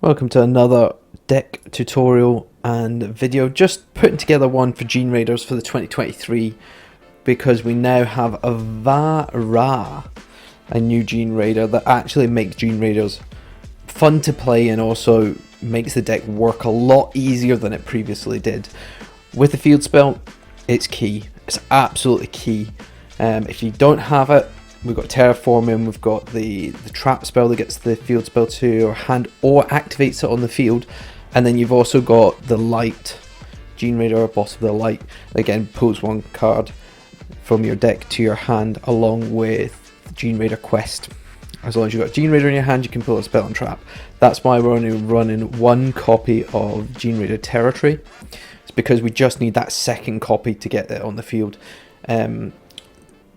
Welcome to another deck tutorial and video. Just putting together one for Gene Raiders for the 2023 because we now have a Vara, a new Gene Raider that actually makes Gene Raiders fun to play and also makes the deck work a lot easier than it previously did. With the field spell, it's key. It's absolutely key. If you don't have it, we've got Terraforming, we've got the trap spell that gets the field spell to your hand or activates it on the field, and then you've also got the light Gene Raider, Boss of the Light, that again pulls one card from your deck to your hand along with Gene Raider Quest. As long as you've got Gene Raider in your hand, you can pull a spell and trap. That's why we're only running one copy of Gene Raider Territory. It's because we just need that second copy to get it on the field.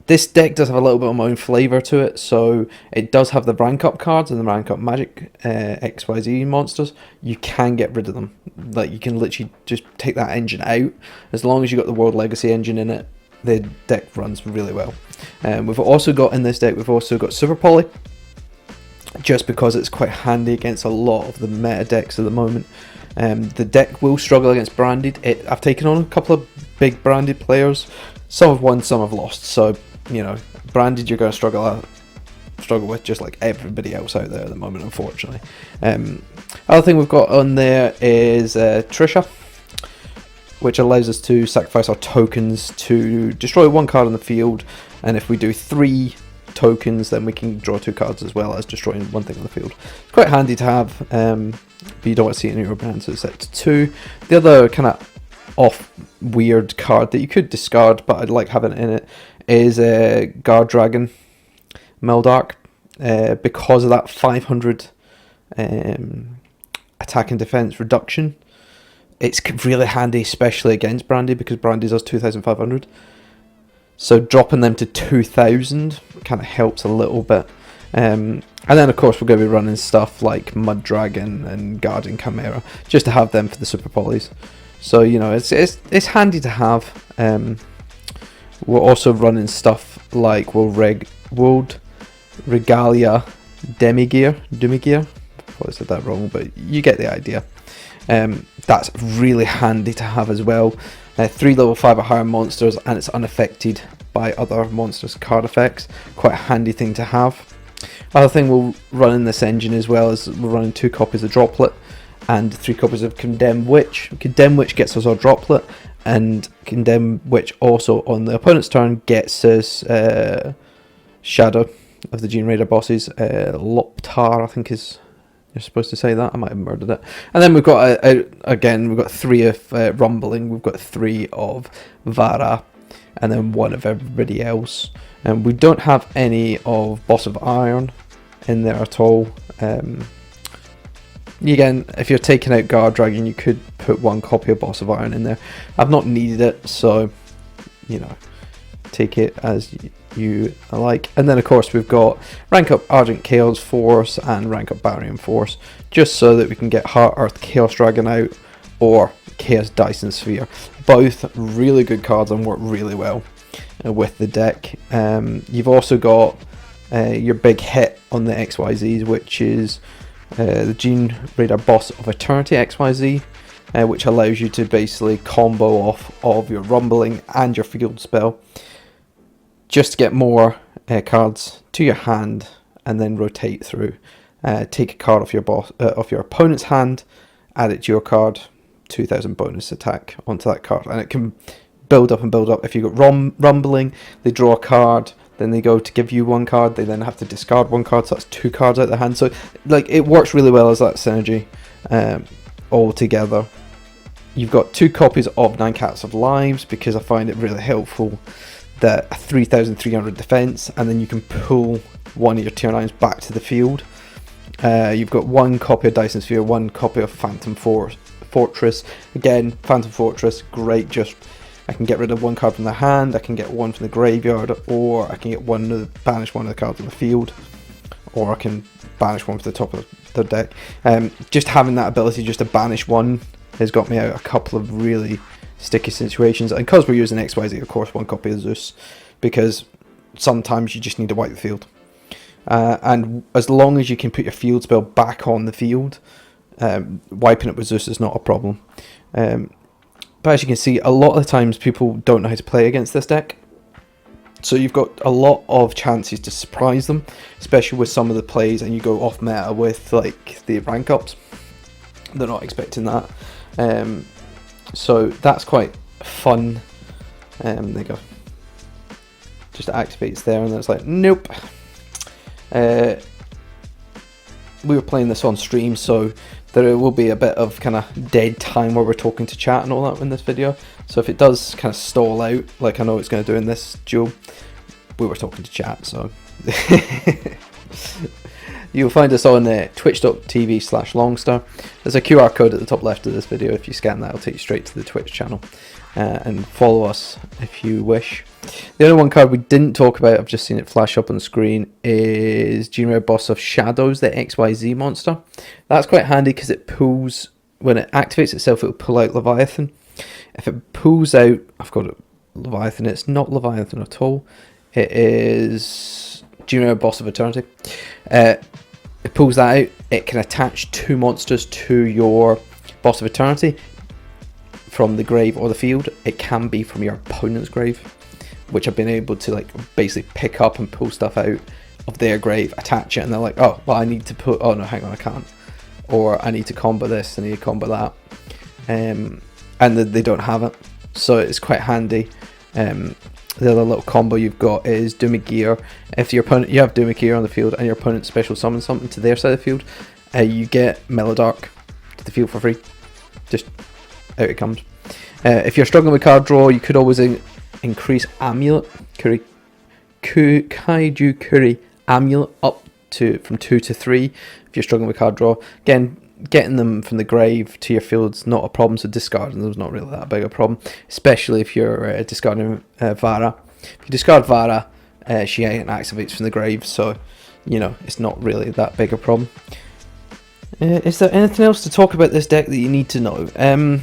This deck does have a little bit of my own flavour to it, so it does have the rank up cards and the rank up magic XYZ monsters. You can get rid of them. Like, you can literally just take that engine out. As long as you've got the World Legacy engine in it, the deck runs really well. We've also got in this deck, we've also got Super Poly, just because it's quite handy against a lot of the meta decks at the moment. The deck will struggle against Branded. I've taken on a couple of big Branded players. Some have won, some have lost, so you know, Branded you're going to struggle with just like everybody else out there at the moment, unfortunately. Other thing we've got on there is Trisha, which allows us to sacrifice our tokens to destroy one card on the field, and if we do 3 tokens, then we can draw 2 cards as well as destroying one thing on the field. It's quite handy to have, but you don't want to see it in your brand, so it's set to 2. The other kind of off weird card that you could discard, but I'd like having it in it, is a Guard Dragon Meldark, because of that 500 attack and defense reduction. It's really handy, especially against Brandy, because Brandy does 2,500. So dropping them to 2,000 kind of helps a little bit. And then of course we're going to be running stuff like Mud Dragon and Guardian Chimera, just to have them for the Super Polys. So you know, it's handy to have. We're also running stuff like World Regalia Demigear. Probably said that wrong, but you get the idea. That's really handy to have as well. 3 level 5 or higher monsters, and it's unaffected by other monsters' card effects. Quite a handy thing to have. Other thing we'll run in this engine as well is we're running 2 copies of Droplet and 3 copies of Condemn Witch. Condemn Witch gets us our Droplet, and Condemn Witch also on the opponent's turn gets us Shadow of the Gene Raider bosses. Loptar, I think is you're supposed to say that. I might have murdered it. And then we've got again, we've got 3 of Rumbling, we've got 3 of Vara, and then 1 of everybody else. And we don't have any of Boss of Iron in there at all. Again, if you're taking out Guard Dragon, you could put 1 copy of Boss of Iron in there. I've not needed it, so you know, take it as you like. And then of course we've got rank up Argent Chaos Force and rank up Barian Force, just so that we can get Heart Earth Chaos Dragon out or Chaos Dyson Sphere. Both really good cards and work really well with the deck. You've also got your big hit on the XYZs, which is the Gene Raider Boss of Eternity XYZ, which allows you to basically combo off of your Rumbling and your field spell, just to get more cards to your hand, and then rotate through. Take a card off your opponent's hand, add it to your card, 2,000 bonus attack onto that card, and it can build up and build up. If you've got Rumbling, they draw a card, then they go to give you 1 card, they then have to discard 1 card, so that's 2 cards out of their hand. So like, it works really well as that synergy all together. You've got 2 copies of 9 Cats of Lives, because I find it really helpful that 3,300 defense, and then you can pull 1 of your tier 9s back to the field. You've got 1 copy of Dyson Sphere, 1 copy of Phantom Fortress. Again, Phantom Fortress, great, just I can get rid of 1 card from the hand, I can get 1 from the graveyard, or I can get banish 1 of the cards on the field, or I can banish 1 from the top of the deck. Just having that ability just to banish 1 has got me out a couple of really sticky situations. And because we're using XYZ, of course, 1 copy of Zeus, because sometimes you just need to wipe the field. And as long as you can put your field spell back on the field, Wiping it with Zeus is not a problem. But as you can see, a lot of the times people don't know how to play against this deck. So you've got a lot of chances to surprise them, especially with some of the plays, and you go off meta with like the rank ups. They're not expecting that. So that's quite fun. There you go. Just activates there, and then it's like, nope. We were playing this on stream, so there will be a bit of kind of dead time where we're talking to chat and all that in this video. So if it does kind of stall out, like I know it's going to do in this duel, we were talking to chat, so you'll find us on twitch.tv/longstar. There's a QR code at the top left of this video. If you scan that, it'll take you straight to the Twitch channel, and follow us if you wish. The only one card we didn't talk about, I've just seen it flash up on the screen, is GENERAIDERS Boss of Shadows, the XYZ monster. That's quite handy because it pulls, when it activates itself, it'll pull out Leviathan. If it pulls out, I've got Leviathan, it's not Leviathan at all. It is GENERAIDERS Boss of Eternity. It pulls that out, it can attach 2 monsters to your Boss of Eternity from the grave or the field. It can be from your opponent's grave, which I've been able to like basically pick up and pull stuff out of their grave, attach it, and they're like, oh, well, I need to put, oh no, hang on, I can't. Or I need to combo this, I need to combo that. And they don't have it. So it's quite handy. The other little combo you've got is Doomagir. If your opponent, you have Doomagir on the field and your opponent special summons something to their side of the field, you get Melodark to the field for free. Just out it comes. If you're struggling with card draw, you could always increase Amulet, Kaiju Kuri Amulet up to from 2 to 3 if you're struggling with card draw. Again, getting them from the grave to your field's not a problem, so discarding them is not really that big a problem, especially if you're discarding Vara. If you discard Vara, she activates from the grave, so you know it's not really that big a problem. Is there anything else to talk about this deck that you need to know?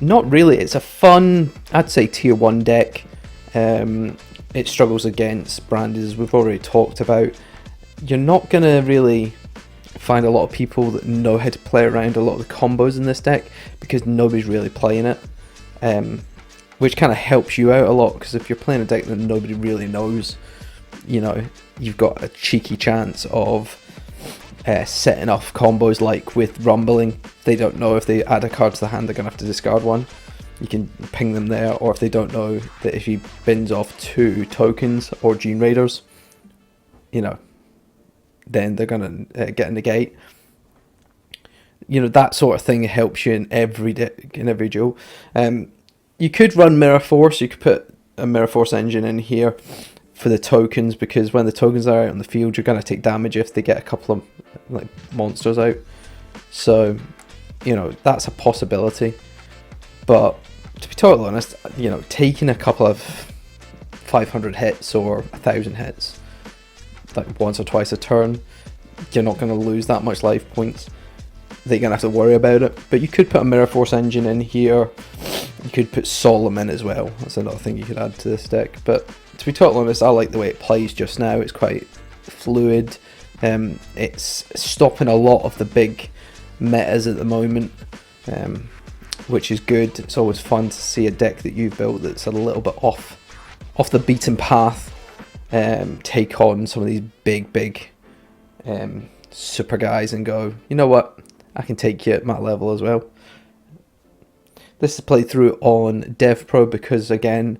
Not really. It's a fun, I'd say, tier 1 deck. It struggles against Brandies, as we've already talked about. You're not going to really find a lot of people that know how to play around a lot of the combos in this deck, because nobody's really playing it. Which kind of helps you out a lot, because if you're playing a deck that nobody really knows, you know, you've got a cheeky chance of setting off combos like with Rumbling. They don't know if they add a card to the hand, they're going to have to discard one. You can ping them there, or if they don't know that if he bins off 2 tokens or GENERAIDERS, you know, then they're going to get a negate. You know, that sort of thing helps you in every deck, in every duel. You could run Mirror Force, you could put a Mirror Force engine in here for the tokens, because when the tokens are out on the field, you're going to take damage if they get a couple of like monsters out. So, you know, that's a possibility. But to be totally honest, you know, taking a couple of 500 hits or 1,000 hits, like once or twice a turn, you're not going to lose that much life points that you're going to have to worry about it. But you could put a Mirror Force engine in here. You could put Solemn in as well. That's another thing you could add to this deck. But to be totally honest, I like the way it plays just now. It's quite fluid. It's stopping a lot of the big metas at the moment, which is good. It's always fun to see a deck that you've built that's a little bit off the beaten path, take on some of these big super guys and go, you know what, I can take you at my level as well. This is played through on DevPro because, again,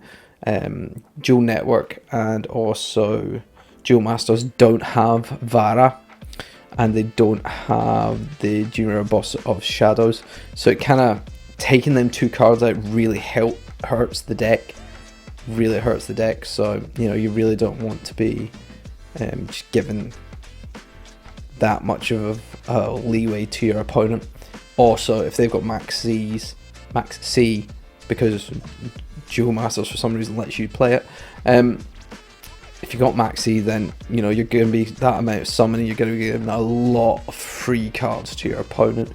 Duel Network and also Duel Masters don't have Vara, and they don't have the GENERAIDERS Boss of Shadows, so it kind of, taking them 2 cards out really hurts the deck. Really hurts the deck. So, you know, you really don't want to be just giving that much of a leeway to your opponent. Also, if they've got max C, because Duel Masters for some reason lets you play it, if you got max C, then you know you're going to be that amount of summoning. You're going to be giving a lot of free cards to your opponent.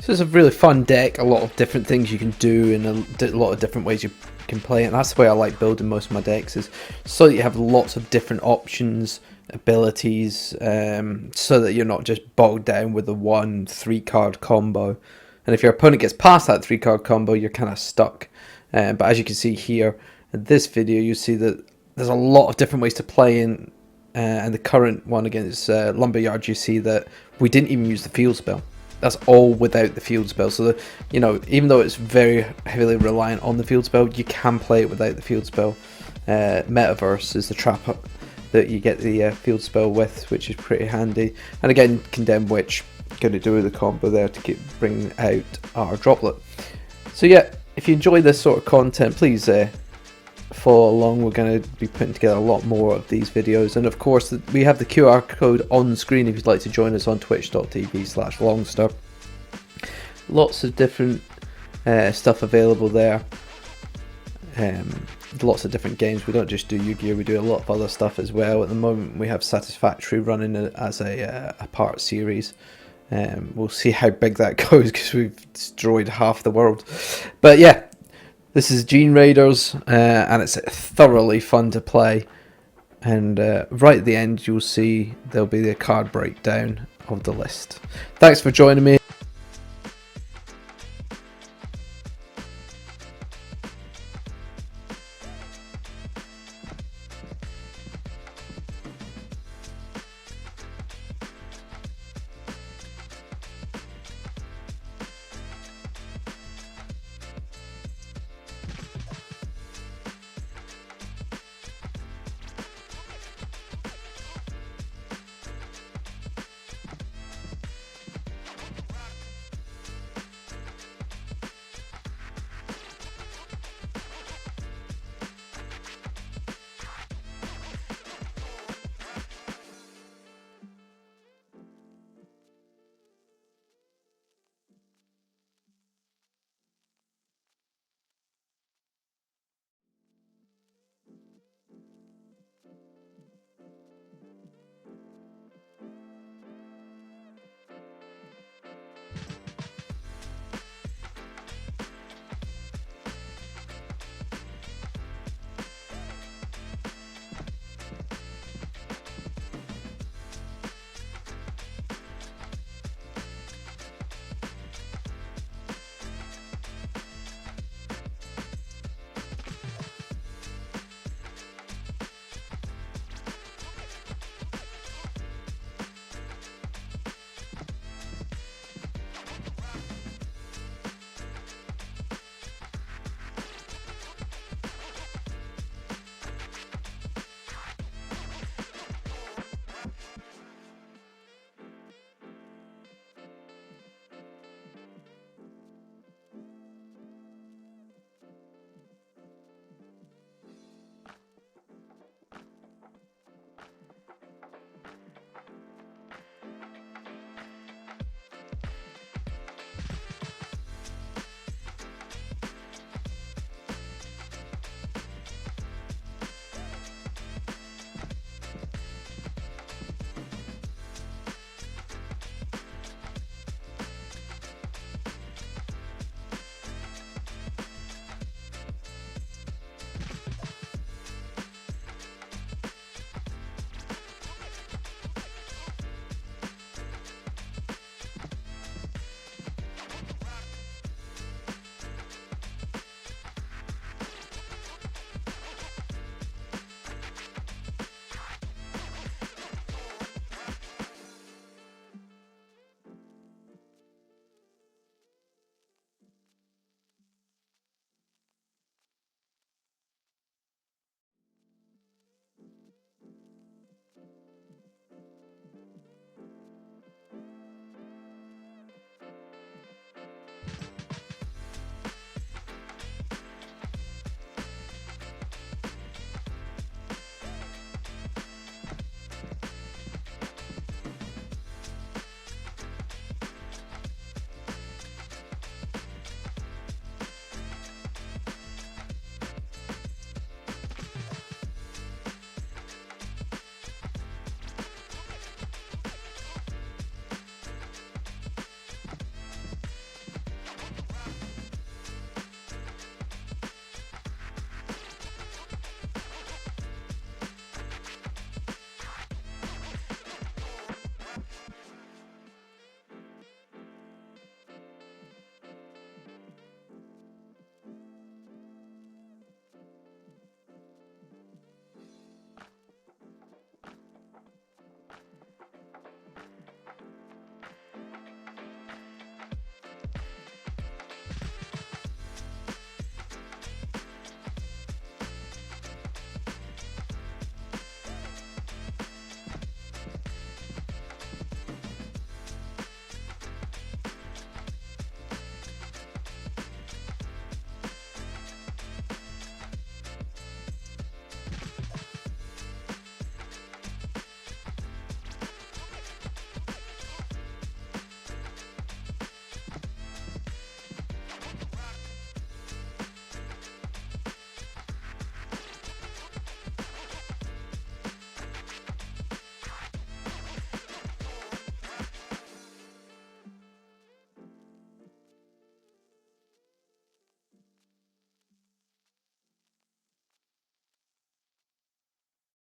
So it's a really fun deck. A lot of different things you can do, and a lot of different ways you can play it. And that's the way I like building most of my decks, is so that you have lots of different options abilities, so that you're not just bogged down with the 1 3-card combo. And if your opponent gets past that 3-card combo, you're kind of stuck. But as you can see here in this video, you see that there's a lot of different ways to play in. And the current one against Lumberyard, you see that we didn't even use the field spell. That's all without the field spell. So, you know, even though it's very heavily reliant on the field spell, you can play it without the field spell. Metaverse is the trap that you get the field spell with, which is pretty handy. And again, Condemn Witch, going to do the combo there to bring out our droplet. So yeah, if you enjoy this sort of content, please follow along. We're going to be putting together a lot more of these videos, and of course we have the QR code on screen if you'd like to join us on twitch.tv/longstar. Lots of different stuff available there. Lots of different games. We don't just do Yu-Gi-Oh, we do a lot of other stuff as well. At the moment we have Satisfactory running as a part series. We'll see how big that goes because we've destroyed half the world. But yeah, this is Gene Raiders, and it's thoroughly fun to play. And right at the end, you'll see there'll be the card breakdown of the list. Thanks for joining me.